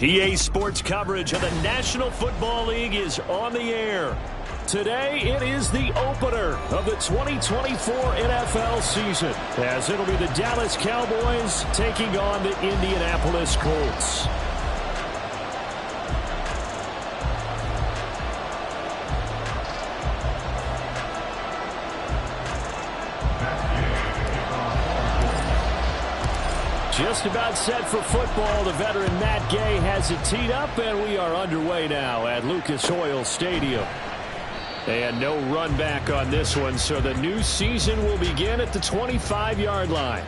EA Sports coverage of the National Football League is on the air. Today, it is the opener of the 2024 NFL season, as it'll be the Dallas Cowboys taking on the Indianapolis Colts. Just about set for football. The veteran Matt Gay has it teed up, and we are underway now at Lucas Oil Stadium. And no run back on this one, so the new season will begin at the 25-yard line.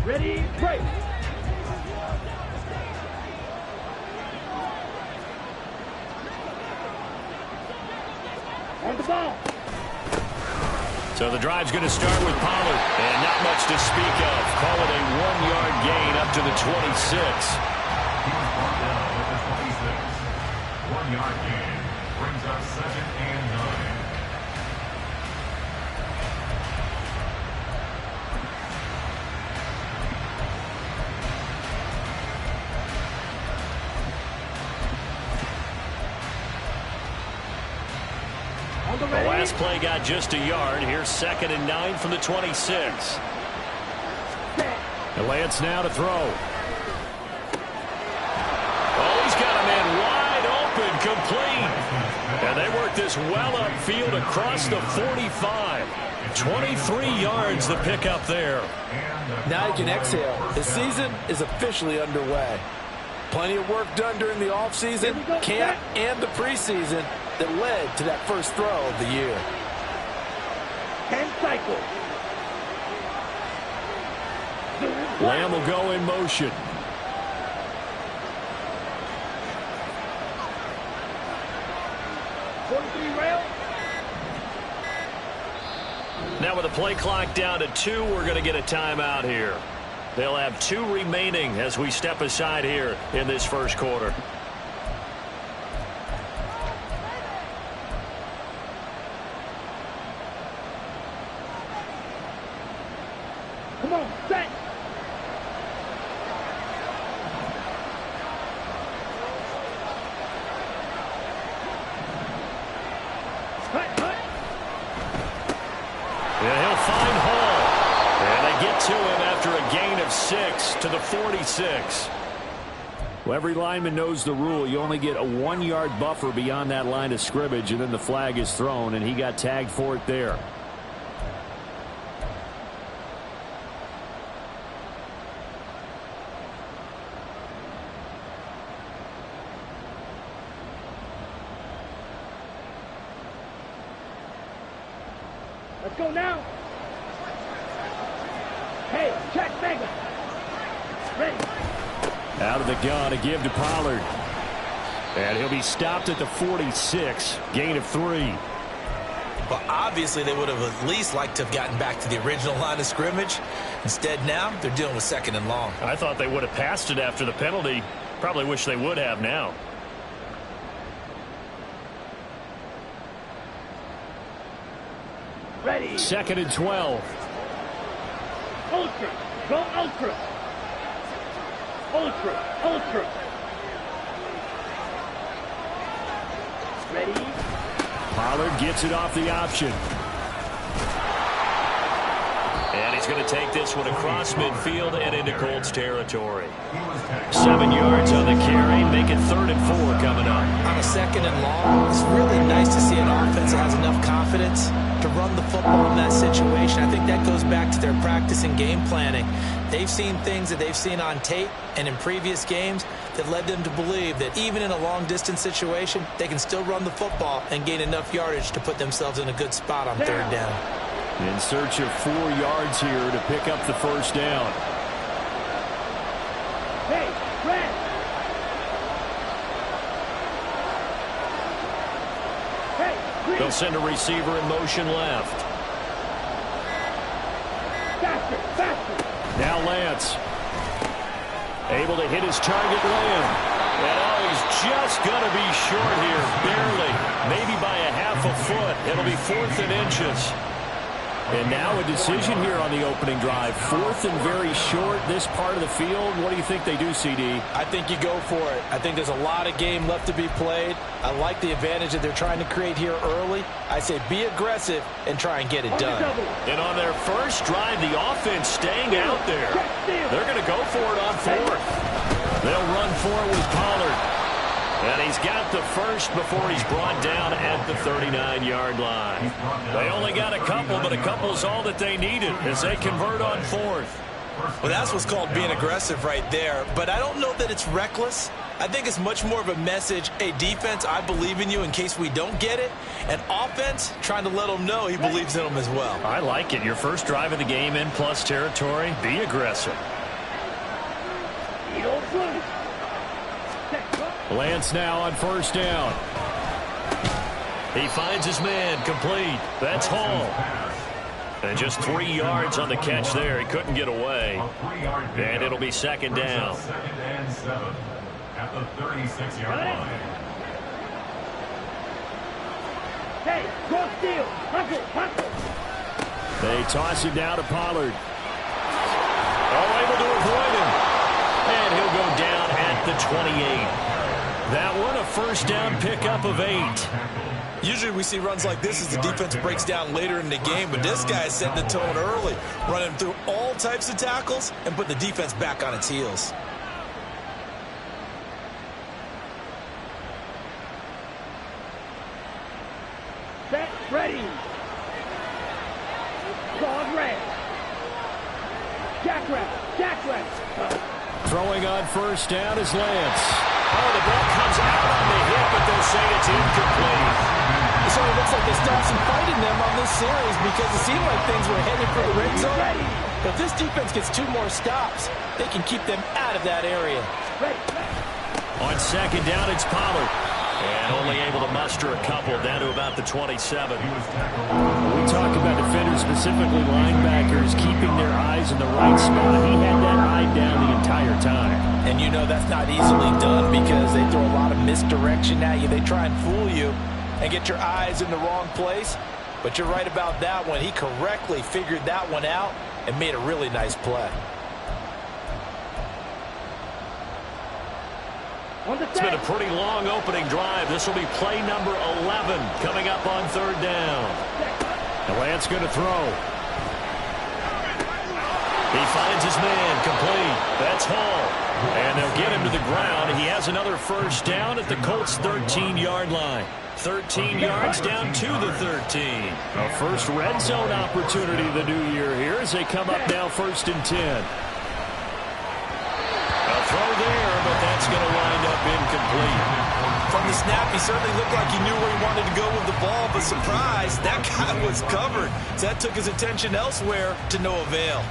Ready, break. On the ball. So the drive's going to start with Pollard, and not much to speak of. Call it a 1-yard gain up to the 26. He was brought down at the 26. 1-yard gain brings up 2nd and 9. The last play got just a yard. Here's 2nd and 9 from the 26. And Lance now to throw. Oh, he's got a man wide open, complete. And they work this well upfield across the 45. 23 yards the pickup there. Now you can exhale. The season is officially underway. Plenty of work done during the offseason, camp, and the preseason that led to that first throw of the year. 10 cycles. Lamb will go in motion. Now with the play clock down to 2, we're going to get a timeout here. They'll have 2 remaining as we step aside here in this first quarter. Come on, set. And he'll find Hall. And they get to him after a gain of 6 to the 46. Well, every lineman knows the rule. You only get a 1-yard buffer beyond that line of scrimmage, and then the flag is thrown, and he got tagged for it there. Let's go now. Hey, check Mega. Ready. Out of the gun to give to Pollard. And he'll be stopped at the 46. Gain of 3. Well, obviously they would have at least liked to have gotten back to the original line of scrimmage. Instead now, they're dealing with 2nd and long. I thought they would have passed it after the penalty. Probably wish they would have now. Ready. 2nd and 12. Ultra. Go ultra. Ultra. Ultra. Ready. Pollard gets it off the option. And he's going to take this one across midfield and into Colts territory. 7 yards on the carry. Make it 3rd and 4 coming up. On a 2nd and long, it's really nice to see an offense that has enough confidence to run the football in that situation. I think that goes back to their practice and game planning. They've seen things that they've seen on tape and in previous games that led them to believe that even in a long-distance situation, they can still run the football and gain enough yardage to put themselves in a good spot on third down. In search of 4 yards here to pick up the first down. Hey, Red. Hey, green. They'll send a receiver in motion left. Faster, faster. Now Lance. Able to hit his target Lamb. And oh, he's just going to be short here. Barely. Maybe by a half a foot. It'll be 4th and inches. And now a decision here on the opening drive. 4th and very short, this part of the field. What do you think they do, CD? I think you go for it. I think there's a lot of game left to be played. I like the advantage that they're trying to create here early. I say be aggressive and try and get it done. And on their first drive, the offense staying out there. They're going to go for it on 4th. They'll run for it with Pollard. And he's got the first before he's brought down at the 39-yard line. They only got a couple, but a couple's all that they needed as they convert on 4th. Well, that's what's called being aggressive right there. But I don't know that it's reckless. I think it's much more of a message, hey, defense, I believe in you in case we don't get it. And offense, trying to let them know he believes in them as well. I like it. Your first drive of the game in plus territory, be aggressive. You don't lose. Lance now on first down. He finds his man, complete. That's Hall. And just 3 yards on the catch there. He couldn't get away. And it'll be 2nd down. 2nd and 7 at the 36-yard line. Hey, go steal. Huckle. They toss it down to Pollard. Oh, able to avoid him. And he'll go down at the 28. That one a first down pickup of 8. Usually we see runs like this as the defense breaks down later in the game, but this guy set the tone early, running through all types of tackles and put the defense back on its heels. Set, ready. Dog red. Jackrabbit. Throwing on first down is Lance. Oh, the ball comes out on the hip, but they'll say it's incomplete. So it looks like they stopped some fight in them on this series because it seemed like things were headed for the red zone. But if this defense gets 2 more stops, they can keep them out of that area. On 2nd down, it's Pollard. And only able to muster a couple down to about the 27. We talk about defenders, specifically linebackers, keeping their eyes in the right spot. He had that eye down the entire time. And you know that's not easily done because they throw a lot of misdirection at you. They try and fool you and get your eyes in the wrong place. But you're right about that one. He correctly figured that one out and made a really nice play. It's been a pretty long opening drive. This will be play number 11 coming up on 3rd down. And Lance going to throw. He finds his man, complete. That's Hall. And they'll get him to the ground. He has another first down at the Colts' 13-yard line. 13 yards down to the 13. A first red zone opportunity the new year here as they come up now 1st and 10. Throw there, but that's going to wind up incomplete. From the snap, he certainly looked like he knew where he wanted to go with the ball, but surprise, that guy was covered. So that took his attention elsewhere to no avail.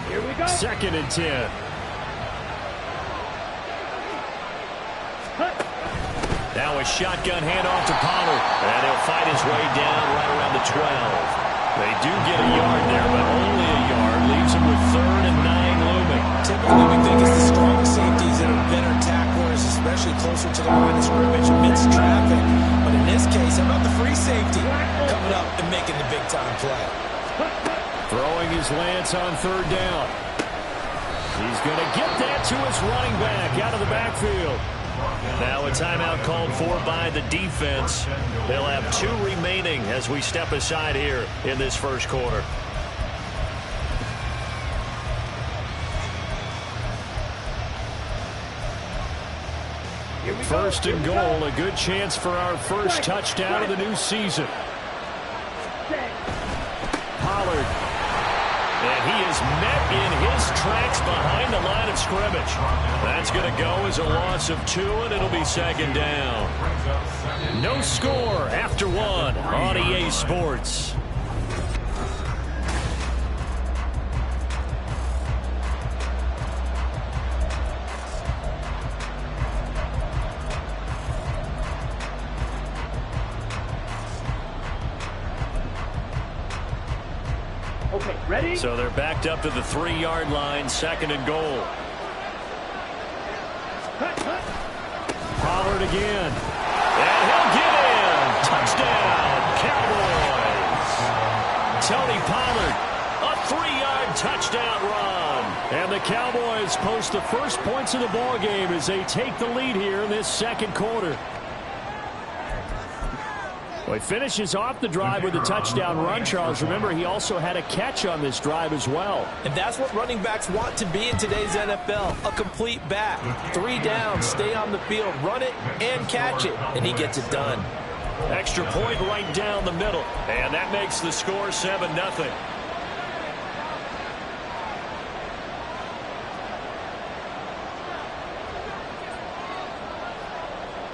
Here we go. 2nd and 10. Now a shotgun handoff to Pollard. And he'll fight his way down right around the 12. They do get a yard there, but only a yard. Leaves him with 3rd and 9 looming. Typically, we think it's the strong safeties that are better tacklers, especially closer to the line of scrimmage amidst traffic. But in this case, how about the free safety coming up and making the big-time play? Throwing his Lance on 3rd down. He's going to get that to his running back out of the backfield. Now a timeout called for by the defense. They'll have 2 remaining as we step aside here in this first quarter. First and goal, a good chance for our first touchdown of the new season. Pollard. And he is met in his tracks behind the line of scrimmage. That's going to go as a loss of 2, and it'll be second down. No score after 1 on EA Sports. Okay, ready? So they're backed up to the 3-yard line, second and goal. Cut. Pollard again. And he'll get in. Touchdown, Cowboys. Tony Pollard, a 3-yard touchdown run. And the Cowboys post the first points of the ball game as they take the lead here in this second quarter. Well, he finishes off the drive with a touchdown run, Charles. Remember, he also had a catch on this drive as well. And that's what running backs want to be in today's NFL, a complete back. 3 down, stay on the field, run it, and catch it. And he gets it done. Extra point right down the middle. And that makes the score 7-0.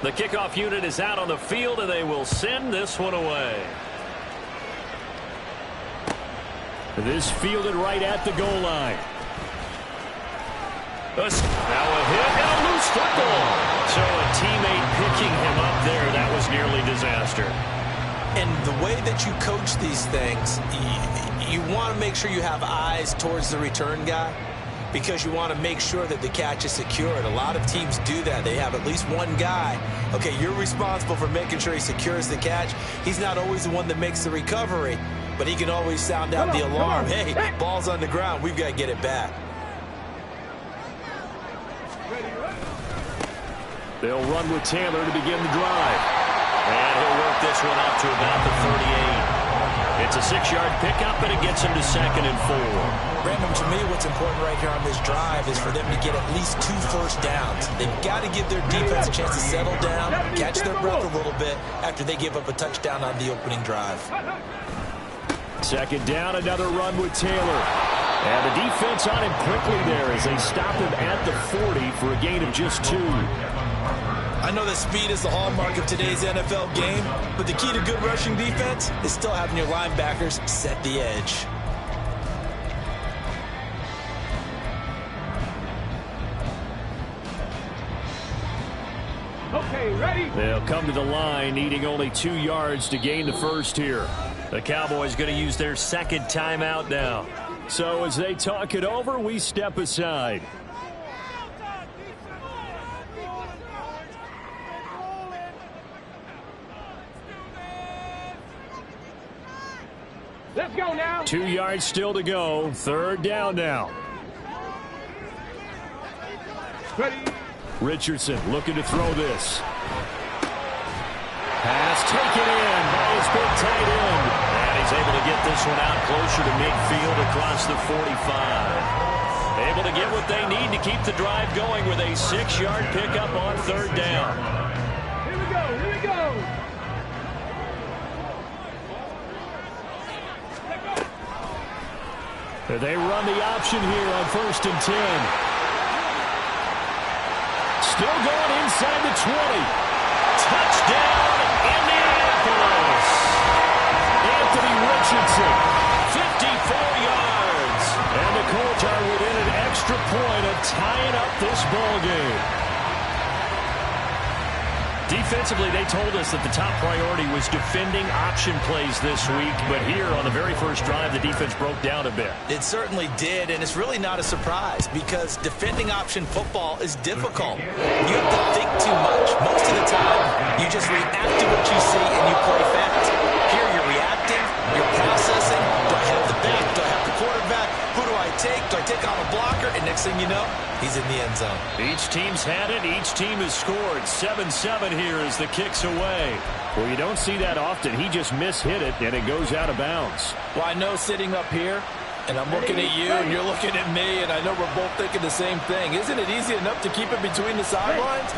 The kickoff unit is out on the field, and they will send this one away. This fielded right at the goal line. Now a hit and a loose football. So a teammate picking him up there. That was nearly disaster. And the way that you coach these things, you want to make sure you have eyes towards the return guy, because you want to make sure that the catch is secured. A lot of teams do that. They have at least one guy. Okay, you're responsible for making sure he secures the catch. He's not always the one that makes the recovery, but he can always sound out the alarm. Hey, ball's on the ground. We've got to get it back. They'll run with Taylor to begin the drive. And he'll work this one out to about the 38. It's a 6-yard pickup, and it gets him to second and 4. Brandon, to me, what's important right here on this drive is for them to get at least 2 first downs. They've got to give their defense a chance to settle down, catch their breath a little bit after they give up a touchdown on the opening drive. Second down, another run with Taylor. And the defense on him quickly there as they stop him at the 40 for a gain of just 2. I know that speed is the hallmark of today's NFL game, but the key to good rushing defense is still having your linebackers set the edge. Okay, ready? They'll come to the line, needing only 2 yards to gain the first here. The Cowboys going to use their second timeout now. So as they talk it over, we step aside. Let's go now. 2 yards still to go. Third down now. Ready? Richardson looking to throw this. Pass taken in by his big tight end. And he's able to get this one out closer to midfield across the 45. Able to get what they need to keep the drive going with a 6-yard pickup on third down. Here we go. Here we go. They run the option here on 1st and 10. Still going inside the 20. Touchdown, Indianapolis. Anthony Richardson, 54 yards. And the Colts are within an extra point of tying up this ball game. Defensively, they told us that the top priority was defending option plays this week, but here on the very first drive, the defense broke down a bit. It certainly did, and it's really not a surprise because defending option football is difficult. You have to think too much. Most of the time, you just react to what you see and you play fast. Here, you're reacting, you're processing. Do I have the back? Do I have the quarterback? Who do I take? Do I take on a blocker? And next thing you know, he's in the end zone. Each team's had it. Each team has scored. 7-7 here as the kick's away. Well, you don't see that often. He just mishit it, and it goes out of bounds. Well, I know sitting up here, and I'm looking at you, and you're looking at me, and I know we're both thinking the same thing. Isn't it easy enough to keep it between the sidelines?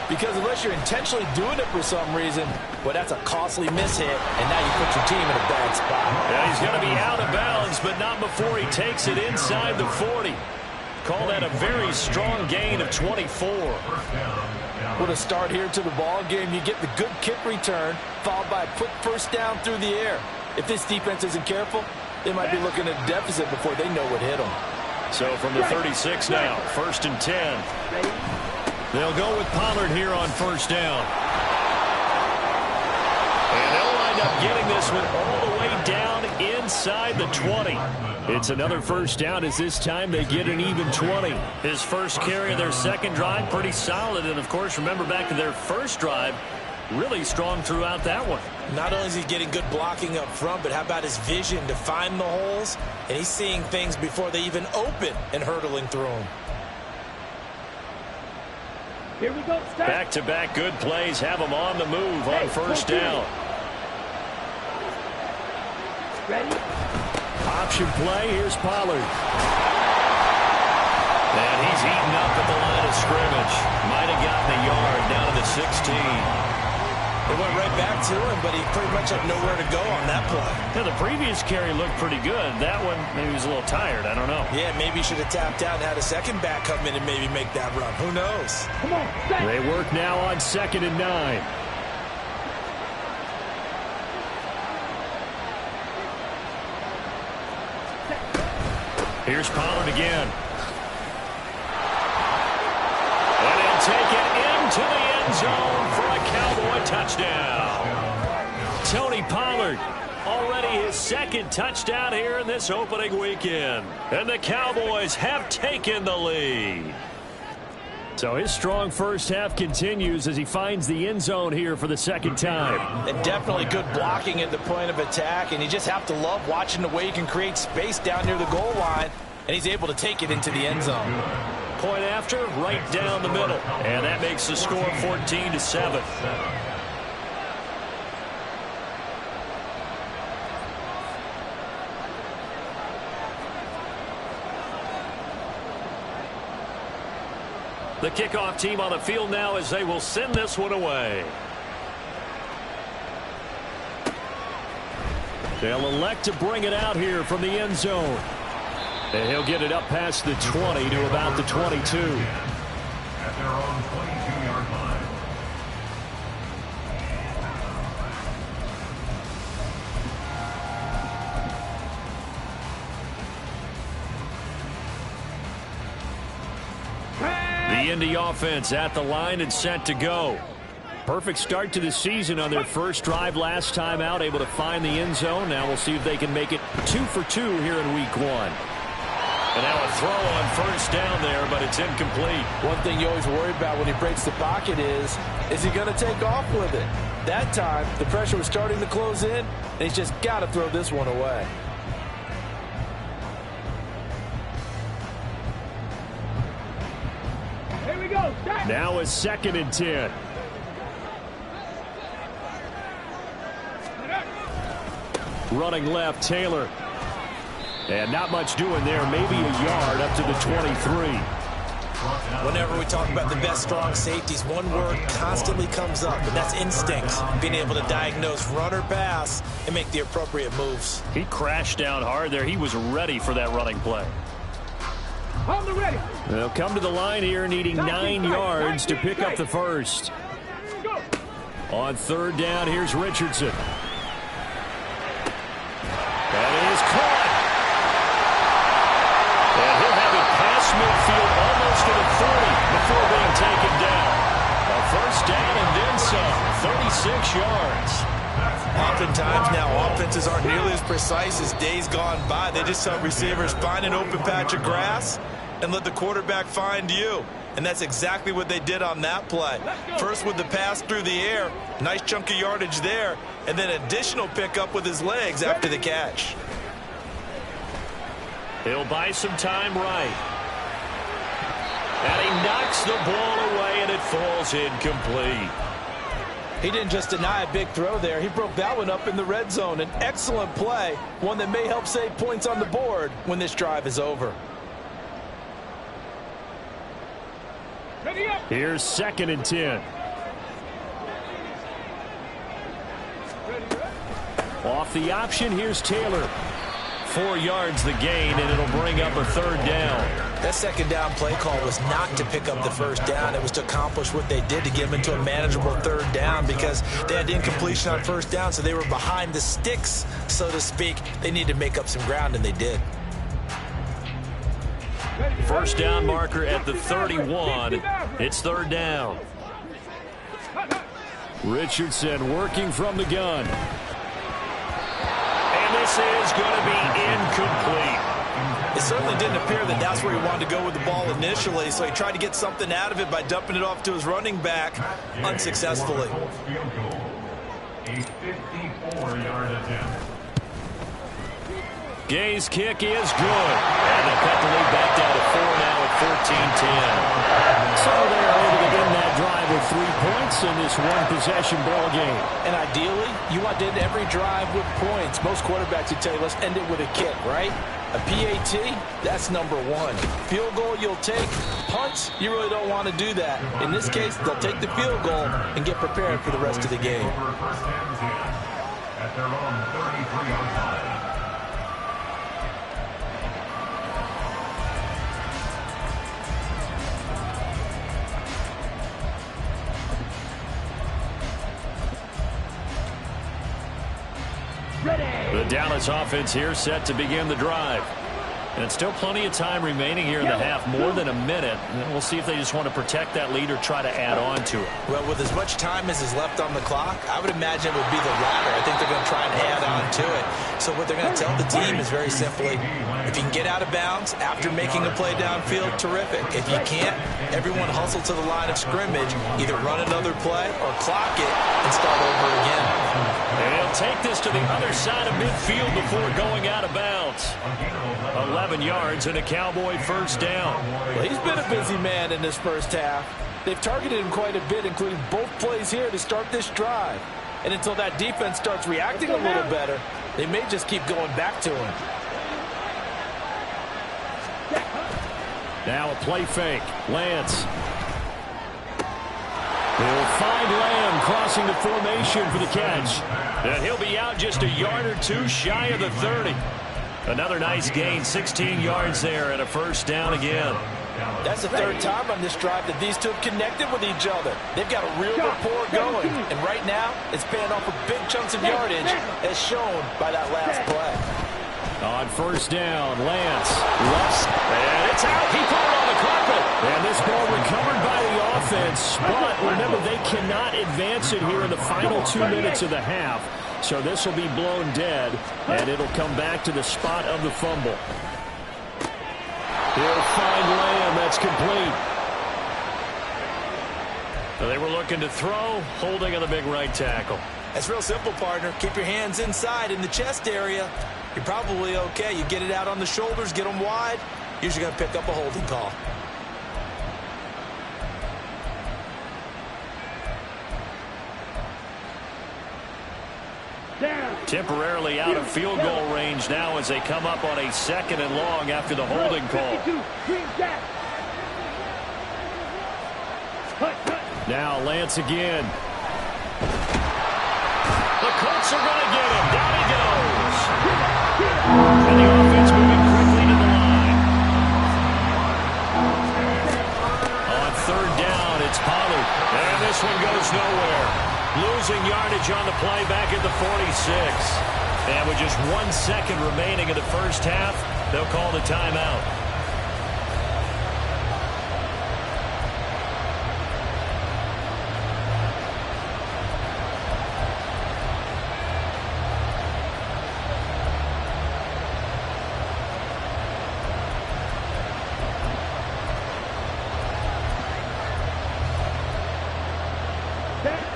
Because unless you're intentionally doing it for some reason, well, that's a costly mishit, and now you put your team in a bad spot. Yeah, he's going to be out of bounds, but not before he takes it inside the 40. Call that a very strong gain of 24. What a start here to the ball game. You get the good kick return, followed by a quick first down through the air. If this defense isn't careful, they might be looking at a deficit before they know what hit them. So from the 36 now, 1st and 10. They'll go with Pollard here on first down. And they'll wind up getting this one all the way down inside the 20. It's another first down as this time they get an even 20. His first carry of their second drive, pretty solid. And, of course, remember back to their first drive, really strong throughout that one. Not only is he getting good blocking up front, but how about his vision to find the holes? And he's seeing things before they even open and hurdling through them. Here we go. Back-to-back good plays have him on the move on first down. Ready? Option play, here's Pollard. And he's eaten up at the line of scrimmage. Might have gotten a yard down to the 16. It went right back to him, but he pretty much had nowhere to go on that play. Yeah, the previous carry looked pretty good. That one, maybe he was a little tired. I don't know. Yeah, maybe he should have tapped out and had a second back come in and maybe make that run. Who knows? Come on. Set. They work now on 2nd and 9. Here's Pollard again. And he'll take it into the end zone for a Cowboy touchdown. Tony Pollard, already his second touchdown here in this opening weekend. And the Cowboys have taken the lead. So his strong first half continues as he finds the end zone here for the second time. And definitely good blocking at the point of attack, and you just have to love watching the way he can create space down near the goal line, and he's able to take it into the end zone. Point after, right down the middle. And that makes the score 14-7. The kickoff team on the field now as they will send this one away. They'll elect to bring it out here from the end zone. And he'll get it up past the 20 to about the 22. At their own 22-yard line. The Indy offense at the line and set to go. Perfect start to the season on their first drive last time out, able to find the end zone. Now we'll see if they can make it 2 for 2 here in week 1. And now a throw on first down there, but it's incomplete. One thing you always worry about when he breaks the pocket is he going to take off with it? That time, the pressure was starting to close in, and he's just got to throw this one away. Here we go. Set. Now a 2nd and 10. Running left, Taylor. And not much doing there. Maybe a yard up to the 23. Whenever we talk about the best strong safeties, one word constantly comes up, and that's instinct. Being able to diagnose run or pass and make the appropriate moves. He crashed down hard there. He was ready for that running play. On the ready. They'll come to the line here needing 9 yards to pick up the first. Go. On 3rd down, here's Richardson. That is caught. And he'll have it past midfield almost to the 40 before being taken down. A first down and then some, 36 yards. Oftentimes now, offenses aren't nearly as precise as days gone by. They just have receivers find an open patch of grass and let the quarterback find you. And that's exactly what they did on that play. First with the pass through the air, nice chunk of yardage there, and then additional pickup with his legs after the catch. He'll buy some time right. And he knocks the ball away, and it falls incomplete. He didn't just deny a big throw there. He broke that one up in the red zone. An excellent play, one that may help save points on the board when this drive is over. Ready up. Here's 2nd and 10. Off the option, here's Taylor. 4 yards the gain, and it'll bring up a 3rd down. That 2nd down play call was not to pick up the 1st down. It was to accomplish what they did, to get them into a manageable 3rd down, because they had incompletion on 1st down, so they were behind the sticks, so to speak. They needed to make up some ground, and they did. 1st down marker at the 31. It's 3rd down. Richardson working from the gun. And this is going to be incomplete. It certainly didn't appear that that's where he wanted to go with the ball initially, so he tried to get something out of it by dumping it off to his running back unsuccessfully. A 54-yard attempt. Gay's kick is good. And they cut the lead back down to 4 now at 14-10. So they're able to end that drive with 3 points in this one-possession ball game. And ideally, you want to end every drive with points. Most quarterbacks would tell you, let's end it with a kick, right? A PAT, that's number 1. Field goal, you'll take. Punts, you really don't want to do that. In this case, they'll take the field goal and get prepared for the rest of the game. First and 10 at their own 33-yard line. The Dallas offense here set to begin the drive. And still plenty of time remaining here in the half, more than a minute. And we'll see if they just want to protect that lead or try to add on to it. Well, with as much time as is left on the clock, I would imagine it would be the latter. I think they're going to try and add on to it. So what they're going to tell the team is very simply, if you can get out of bounds after making a play downfield, terrific. If you can't, everyone hustle to the line of scrimmage, either run another play or clock it and start over again. And he'll take this to the other side of midfield before going out of bounds. 11 yards and a Cowboy 1st down. Well, he's been a busy man in this first half. They've targeted him quite a bit, including both plays here to start this drive. And until that defense starts reacting a little better, they may just keep going back to him. Now a play fake. Lance. He'll find Lamb crossing the formation for the catch. And he'll be out just a yard or 2 shy of the 30. Another nice gain, 16 yards there and a 1st down again. That's the 3rd time on this drive that these two have connected with each other. They've got a real rapport going. And right now, it's paying off with big chunks of yardage, as shown by that last play. On 1st down, Lance. And it's out. He put it on the carpet. And this ball recovered by the offense. But remember, they cannot advance it here in the final 2 minutes of the half. So this will be blown dead, and it'll come back to the spot of the fumble. He'll find Lamb. That's complete. So they were looking to throw, holding on the big right tackle. That's real simple, partner. Keep your hands inside in the chest area. You're probably okay. You get it out on the shoulders, get them wide. Usually going to pick up a holding call. Temporarily out of field goal range now as they come up on a 2nd and long after the holding call. Now Lance again. The Colts are going to get him. Down he goes. And the offense moving quickly to the line. On 3rd down, it's Pollard. And this one goes nowhere. Losing yardage on the play back at the 46. And with just 1 second remaining in the first half, they'll call the timeout.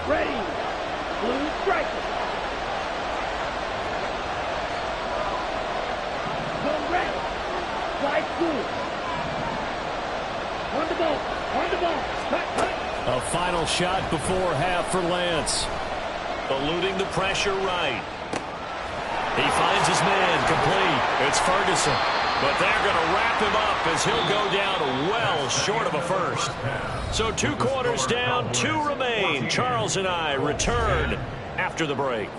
Ready. Blue striker. Go red. Fly cool. On the ball. On the ball. Cut. A final shot before half for Lance. Eluding the pressure right. He finds his man complete. It's Ferguson. But they're going to wrap him up as he'll go down well short of a 1st. So 2 quarters down, 2 remain. Charles and I return after the break.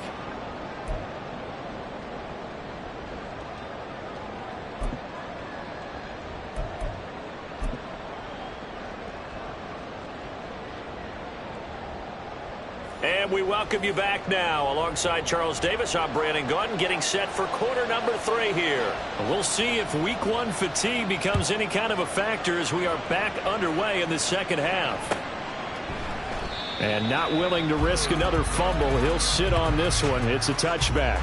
And we welcome you back now. Alongside Charles Davis, I'm Brandon Gunn, getting set for quarter number 3 here. We'll see if week 1 fatigue becomes any kind of a factor as we are back underway in the second half. And not willing to risk another fumble, he'll sit on this one. It's a touchback.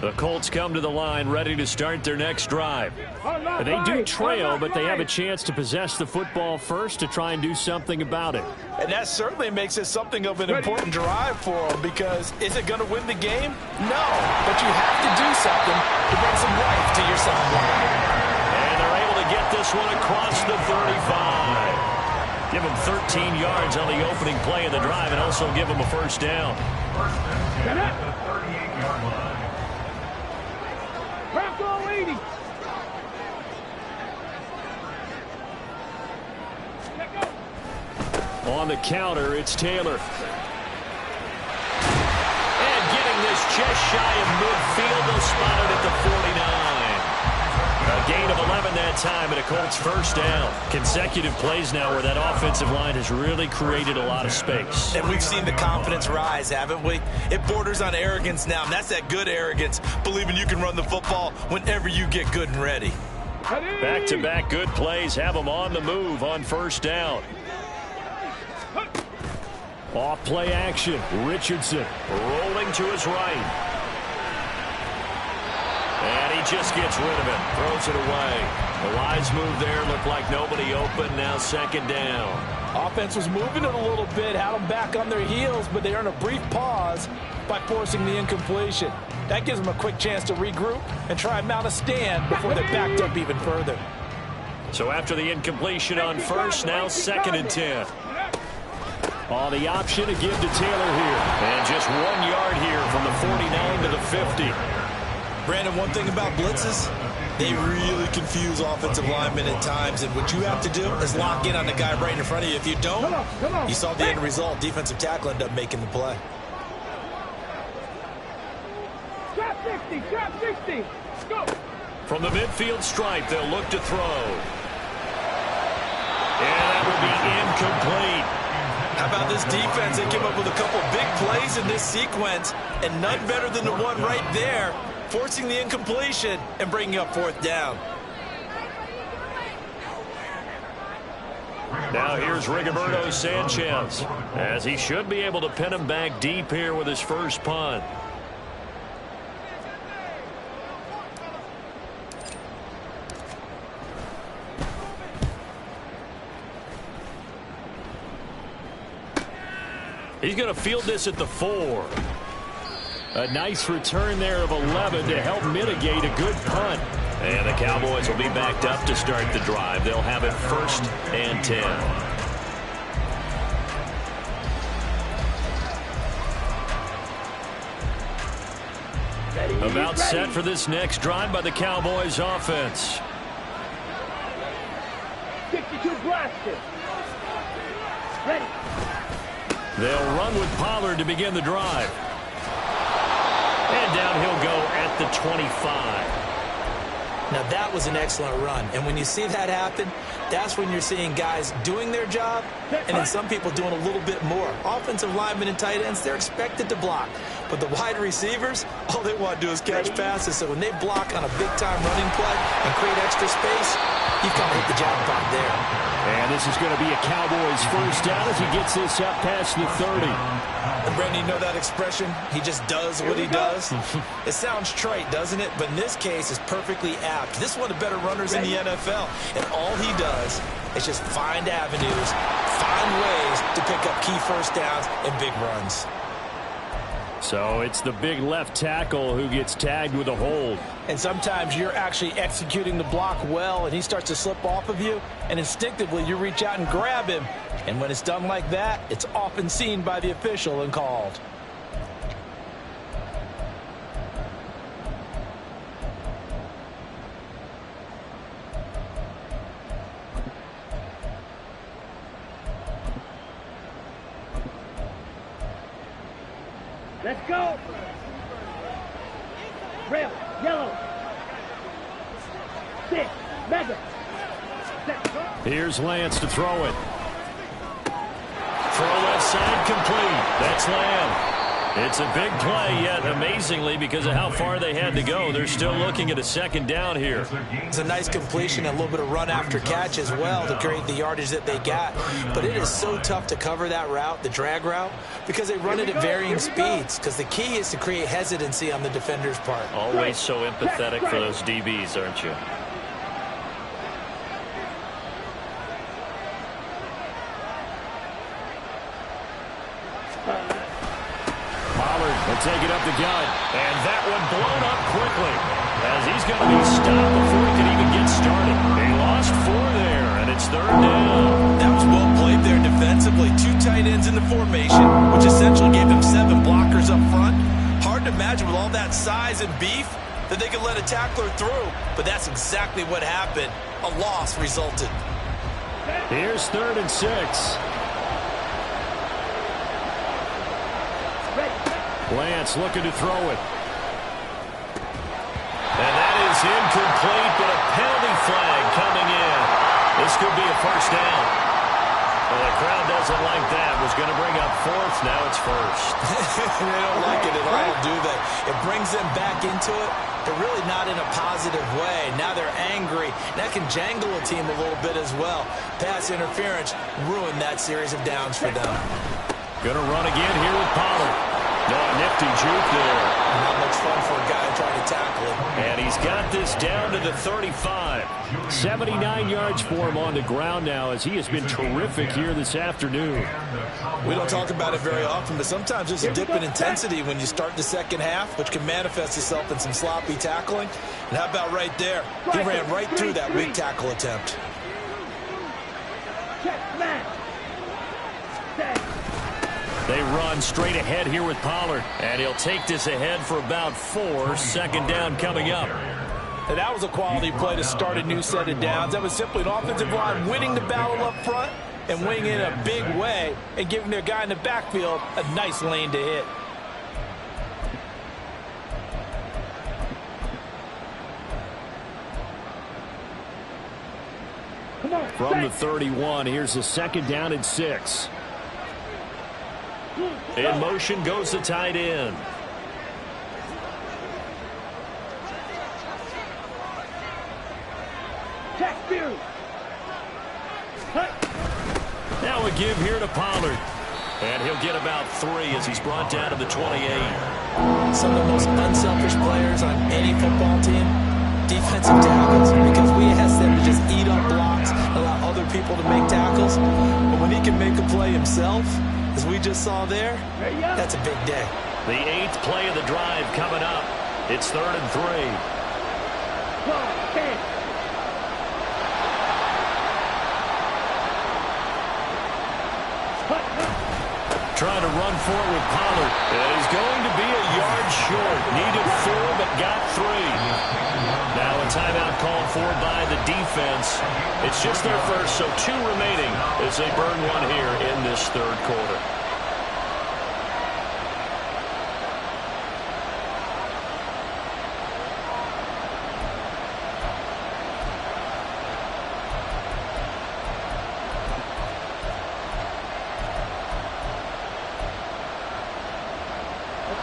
The Colts come to the line ready to start their next drive. They do trail, but they have a chance to possess the football first to try and do something about it. And that certainly makes it something of an important drive for them, because is it going to win the game? No, but you have to do something to bring some life to your sideline. And they're able to get this one across the 35. Give them 13 yards on the opening play of the drive and also give them a first down. First and 10 at the 38-yard line. On the counter, it's Taylor. And getting this just shy of midfield, they'll spot it at the 49. A gain of 11 that time and a Colts first down. Consecutive plays now where that offensive line has really created a lot of space. And we've seen the confidence rise, haven't we? It borders on arrogance now, and that's that good arrogance, believing you can run the football whenever you get good and ready. Back-to-back good plays have them on the move on first down. Off play action. Richardson rolling to his right. And he just gets rid of it. Throws it away. The wise move there. Looked like nobody open. Now second down. Offense was moving it a little bit, had them back on their heels, but they earn a brief pause by forcing the incompletion. That gives them a quick chance to regroup and try and mount a stand before they're backed up even further. So after the incompletion on first, now second and 10. On the option to give to Taylor here. And just 1 yard here from the 49 to the 50. Brandon, one thing about blitzes, they really confuse offensive linemen at times. And what you have to do is lock in on the guy right in front of you. If you don't, you saw the end result. Defensive tackle ended up making the play. Drop 60, drop 60. Go. From the midfield stripe, they'll look to throw. And that will be incomplete. How about this defense? They came up with a couple big plays in this sequence, and none better than the one right there, forcing the incompletion and bringing up fourth down. Now here's Rigoberto Sanchez, as he should be able to pin him back deep here with his first punt. He's going to field this at the 4. A nice return there of 11 to help mitigate a good punt. And the Cowboys will be backed up to start the drive. They'll have it first and 10. About set for this next drive by the Cowboys offense. 62 blasted. Ready. They'll run with Pollard to begin the drive. And down he'll go at the 25. Now that was an excellent run, and when you see that happen, that's when you're seeing guys doing their job and then some people doing a little bit more. Offensive linemen and tight ends, they're expected to block, but the wide receivers, all they want to do is catch passes. So when they block on a big-time running play and create extra space, you've kind of hit the jackpot there. And this is going to be a Cowboys first down as he gets this up past the 30. And Brandon, you know that expression? He just does what he does. It sounds trite, doesn't it? But in this case, it's perfectly apt. This is one of the better runners in the NFL. And all he does is just find avenues, find ways to pick up key first downs and big runs. So it's the big left tackle who gets tagged with a hold. And sometimes you're actually executing the block well, and he starts to slip off of you, and instinctively you reach out and grab him. And when it's done like that, it's often seen by the official and called. Let's go. Red, yellow. 6, mega. Here's Lance to throw it. Throw left side complete. That's Lamb. It's a big play, yet amazingly, because of how far they had to go, they're still looking at a second down here. It's a nice completion and a little bit of run after catch as well to create the yardage that they got. But it is so tough to cover that route, the drag route, because they run it at varying speeds. Because the key is to create hesitancy on the defender's part. Always so empathetic for those DBs, aren't you? Will take it up the gut, and that one blown up quickly as he's going to be stopped before he can even get started. They lost 4 there, and it's 3rd down. That was well played there defensively. 2 tight ends in the formation, which essentially gave them 7 blockers up front. Hard to imagine with all that size and beef that they could let a tackler through, but that's exactly what happened. A loss resulted. Here's 3rd and 6. Lance looking to throw it. And that is incomplete, but a penalty flag coming in. This could be a first down. Well, the crowd doesn't like that. Was going to bring up 4th. Now it's 1st. They don't like it at all, do they? It brings them back into it, but really not in a positive way. Now they're angry. That can jangle a team a little bit as well. Pass interference ruined that series of downs for them. Going to run again here with Pollard. No, nifty juke there. Not much fun for a guy trying to tackle him. And he's got this down to the 35. 79 yards for him on the ground now as he has been terrific here this afternoon. We don't talk about it very often, but sometimes there's a dip in intensity when you start the second half, which can manifest itself in some sloppy tackling. And how about right there? He ran right through that weak tackle attempt. They run straight ahead here with Pollard, and he'll take this ahead for about 4. Second down coming up. And that was a quality play to start a new set of downs. That was simply an offensive line winning the battle up front and winning in a big way and giving their guy in the backfield a nice lane to hit. From the 31, here's a 2nd down and 6. In motion goes the tight end. Now a give here to Pollard. And he'll get about 3 as he's brought down to the 28. Some of the most unselfish players on any football team, defensive tackles, because we ask them to just eat up blocks, allow other people to make tackles. But when he can make a play himself, as we just saw there, that's a big day. The 8th play of the drive coming up. It's 3rd and 3. Trying to run for it with Pollard. And he's going to be a yard short. Needed 4, but got 3. Now a timeout called for by the defense. It's just their first, so 2 remaining as they burn 1 here in this 3rd quarter.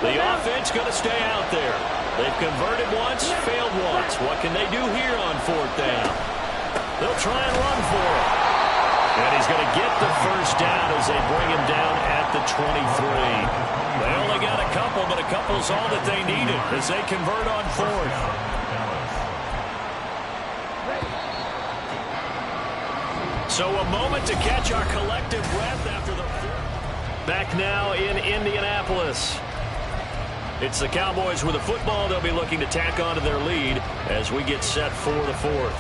The offense going to stay out there. They've converted once, failed once. What can they do here on 4th down? They'll try and run for it. And he's going to get the first down as they bring him down at the 23. They only got a couple, but a couple's all that they needed as they convert on 4th. So a moment to catch our collective breath after the... Back now in Indianapolis. It's the Cowboys with the football. They'll be looking to tack on to their lead as we get set for the 4th.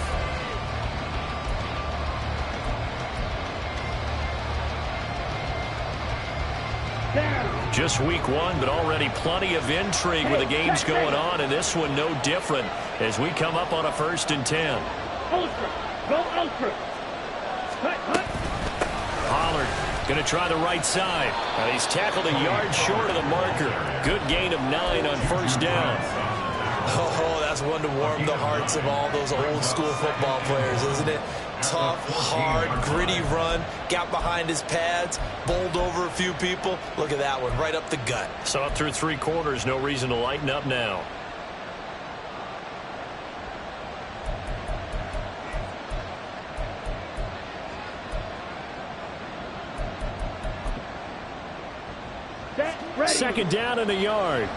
Just week 1, but already plenty of intrigue with the games going on, and this one no different as we come up on a 1st and 10. Ultra. Go ultra. Pollard Going to try the right side. He's tackled a yard short of the marker. Good gain of 9 on first down. Oh, that's one to warm the hearts of all those old school football players, isn't it? Tough, hard, gritty run. Got behind his pads, bowled over a few people. Look at that one, right up the gut. Saw it through 3 quarters. No reason to lighten up now. Second down in the yard.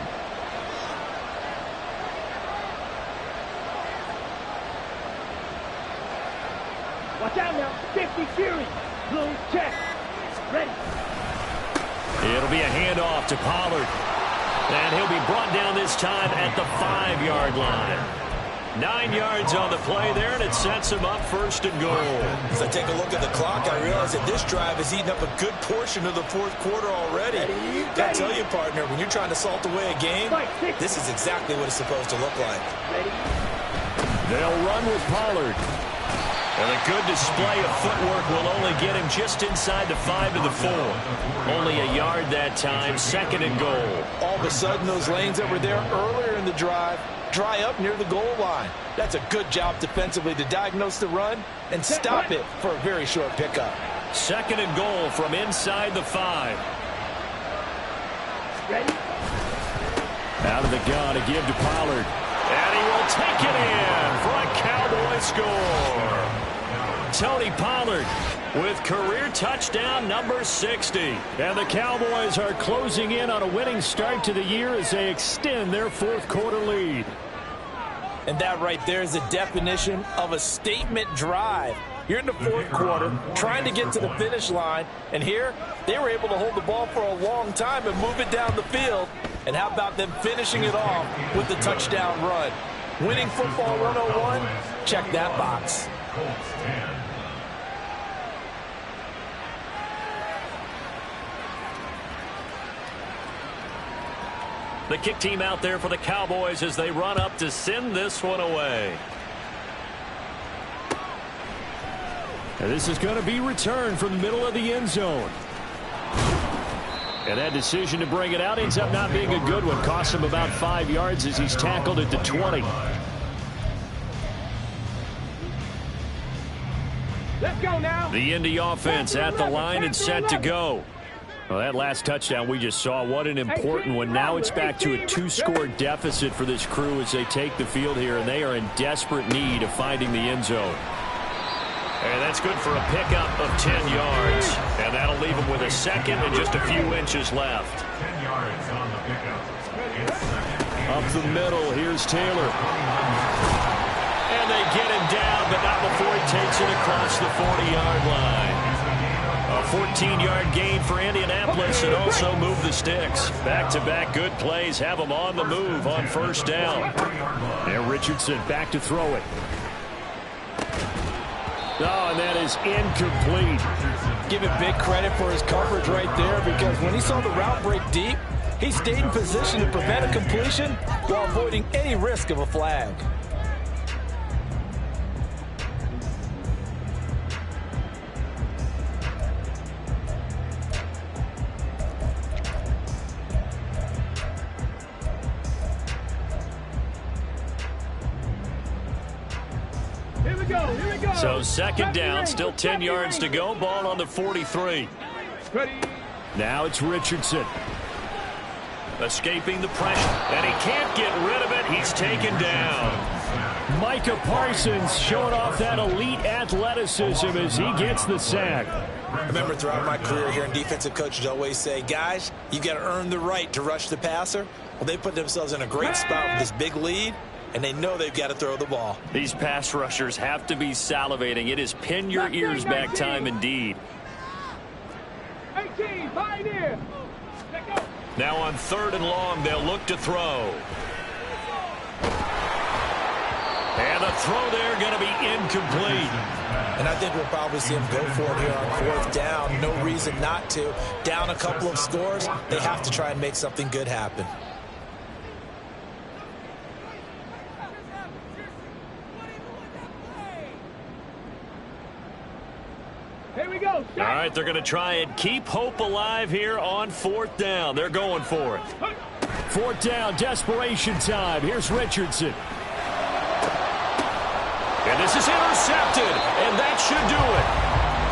Watch out now. 50 Fury. Blue check. Ready. It'll be a handoff to Pollard. And he'll be brought down this time at the 5-yard line. 9 yards on the play there, and it sets him up first and goal. As I take a look at the clock, I realize that this drive has eaten up a good portion of the fourth quarter already. I tell you, partner, when you're trying to salt away a game, this is exactly what it's supposed to look like. They'll run with Pollard. And a good display of footwork will only get him just inside the 5 to the 4. Only a yard that time, second and goal. All of a sudden, those lanes that were there earlier in the drive dry up near the goal line. That's a good job defensively to diagnose the run and stop it for a very short pickup. Second and goal from inside the 5. Ready. Out of the gun to give to Pollard. And he will take it in for a Cowboy score. Tony Pollard with career touchdown number 60. And the Cowboys are closing in on a winning start to the year as they extend their fourth quarter lead. And that right there is the definition of a statement drive. You're in the fourth quarter, trying to get to the finish line, and here they were able to hold the ball for a long time and move it down the field. And how about them finishing it off with the touchdown run? Winning football 101? Check that box. Colts 10. The kick team out there for the Cowboys as they run up to send this one away. And this is going to be returned from the middle of the end zone. And that decision to bring it out ends up not being a good one. Costs him about 5 yards as he's tackled at the 20. Let's go now. The Indy offense at the line and set to go. Well, that last touchdown we just saw, what an important one. Now it's back to a 2-score deficit for this crew as they take the field here, and they are in desperate need of finding the end zone. And that's good for a pickup of 10 yards. And that'll leave them with a second and just a few inches left. 10 yards on the pickup. It's second and Up the middle, here's Taylor. And they get him down, but not before he takes it across the 40-yard line. A 14-yard gain for Indianapolis and also move the sticks. Back-to-back good plays have them on the move on first down. And Richardson back to throw it. Oh, and that is incomplete. Give him big credit for his coverage right there, because when he saw the route break deep, he stayed in position to prevent a completion while avoiding any risk of a flag. So second down, still 10 yards to go. Ball on the 43. Now it's Richardson. Escaping the pressure, and he can't get rid of it. He's taken down. Micah Parsons showing off that elite athleticism as he gets the sack. I remember throughout my career here, defensive coaches always say, guys, you got to earn the right to rush the passer. Well, they put themselves in a great spot with this big lead, and they know they've got to throw the ball. These pass rushers have to be salivating. It is pin your ears back time indeed. 18, Pioneer. Now on third and long, they'll look to throw. And the throw there going to be incomplete. And I think we'll probably see him go for it here on fourth down. No reason not to. Down a couple of scores, they have to try and make something good happen. Here we go. All right, they're going to try and keep hope alive here on 4th down. They're going for it. 4th down, desperation time. Here's Richardson. And this is intercepted, and that should do it.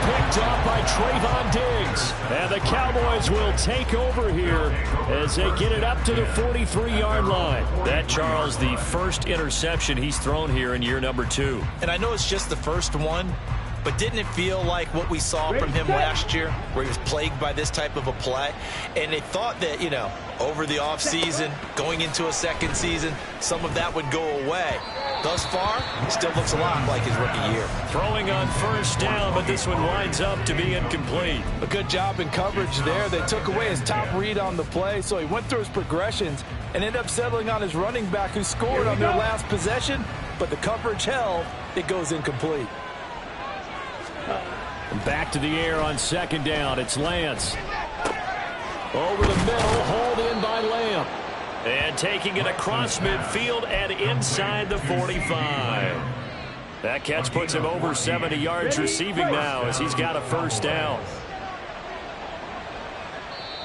Picked off by Trayvon Diggs. And the Cowboys will take over here as they get it up to the 43-yard line. That, Charles, the first interception he's thrown here in year number 2. And I know it's just the first one, but didn't it feel like what we saw from him last year, where he was plagued by this type of a play? And they thought that, you know, over the offseason, going into a second season, some of that would go away. Thus far, it still looks a lot like his rookie year. Throwing on 1st down, but this one winds up to be incomplete. A good job in coverage there. They took away his top read on the play, so he went through his progressions and ended up settling on his running back who scored on their last possession, but the coverage held. It goes incomplete. Back to the air on 2nd down. It's Lance. Over the middle, hauled in by Lamb. And taking it across midfield and inside the 45. That catch puts him over 70 yards receiving now as he's got a 1st down.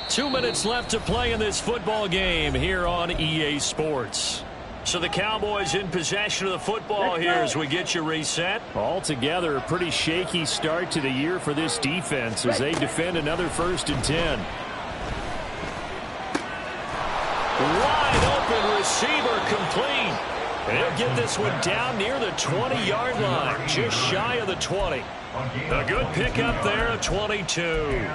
2 minutes left to play in this football game here on EA Sports. So the Cowboys in possession of the football here as we get you reset. Altogether, a pretty shaky start to the year for this defense as they defend another 1st and 10. Wide open receiver complete. And he'll get this one down near the 20-yard line, just shy of the 20. A good pickup there at 22.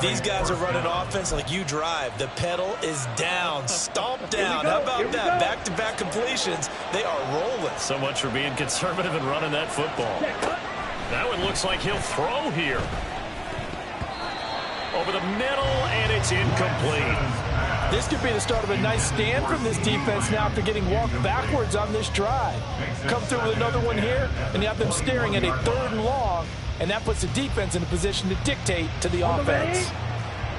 These guys are running offense like you drive. The pedal is down, stomped down. How about that? Back-to-back completions. They are rolling. So much for being conservative and running that football. That one looks like he'll throw here. Over the middle, and it's incomplete. This could be the start of a nice stand from this defense now after getting walked backwards on this drive. Come through with another one here, and you have them staring at a 3rd and long, and that puts the defense in a position to dictate to the offense.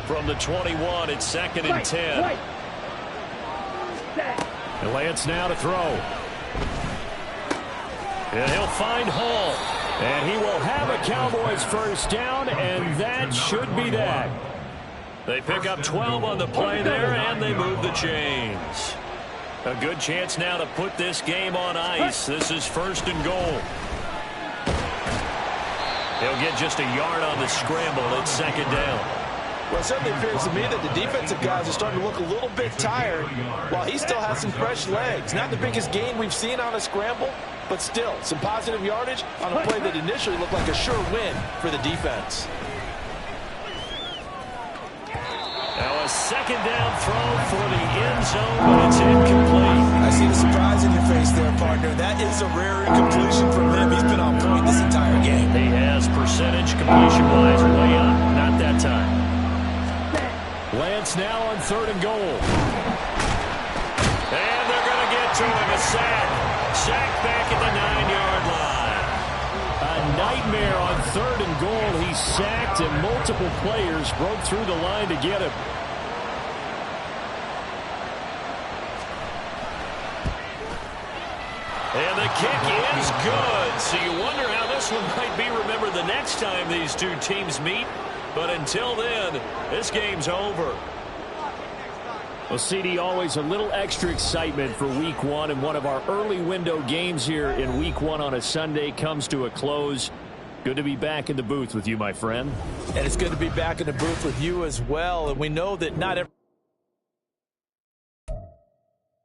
From the 21, it's 2nd and 10. And Lance now to throw. And he'll find Hall. And he will have a Cowboys 1st down, and that should be that. They pick up 12 on the play there, and they move the chains. A good chance now to put this game on ice. This is 1st and goal. He'll get just a yard on the scramble. It's 2nd down. Well, it certainly appears to me that the defensive guys are starting to look a little bit tired while he still has some fresh legs. Not the biggest gain we've seen on a scramble, but still some positive yardage on a play that initially looked like a sure win for the defense. Now a 2nd down throw for the end zone, but it's incomplete. I see the surprise in your face there, partner. That is a rare incompletion from him. He's been on point this entire game. He has percentage completion-wise way up. Not that time. Lance now on 3rd and goal. And they're going to get to him. A sack. Sack back at the 9-yard line. A nightmare on 3rd and goal. He sacked, and multiple players broke through the line to get him. And the kick is good. So you wonder how this one might be remembered the next time these two teams meet. But until then, this game's over. Well, CD, always a little extra excitement for Week 1, and one of our early window games here in Week 1 on a Sunday comes to a close. Good to be back in the booth with you, my friend. And it's good to be back in the booth with you as well. And we know that not every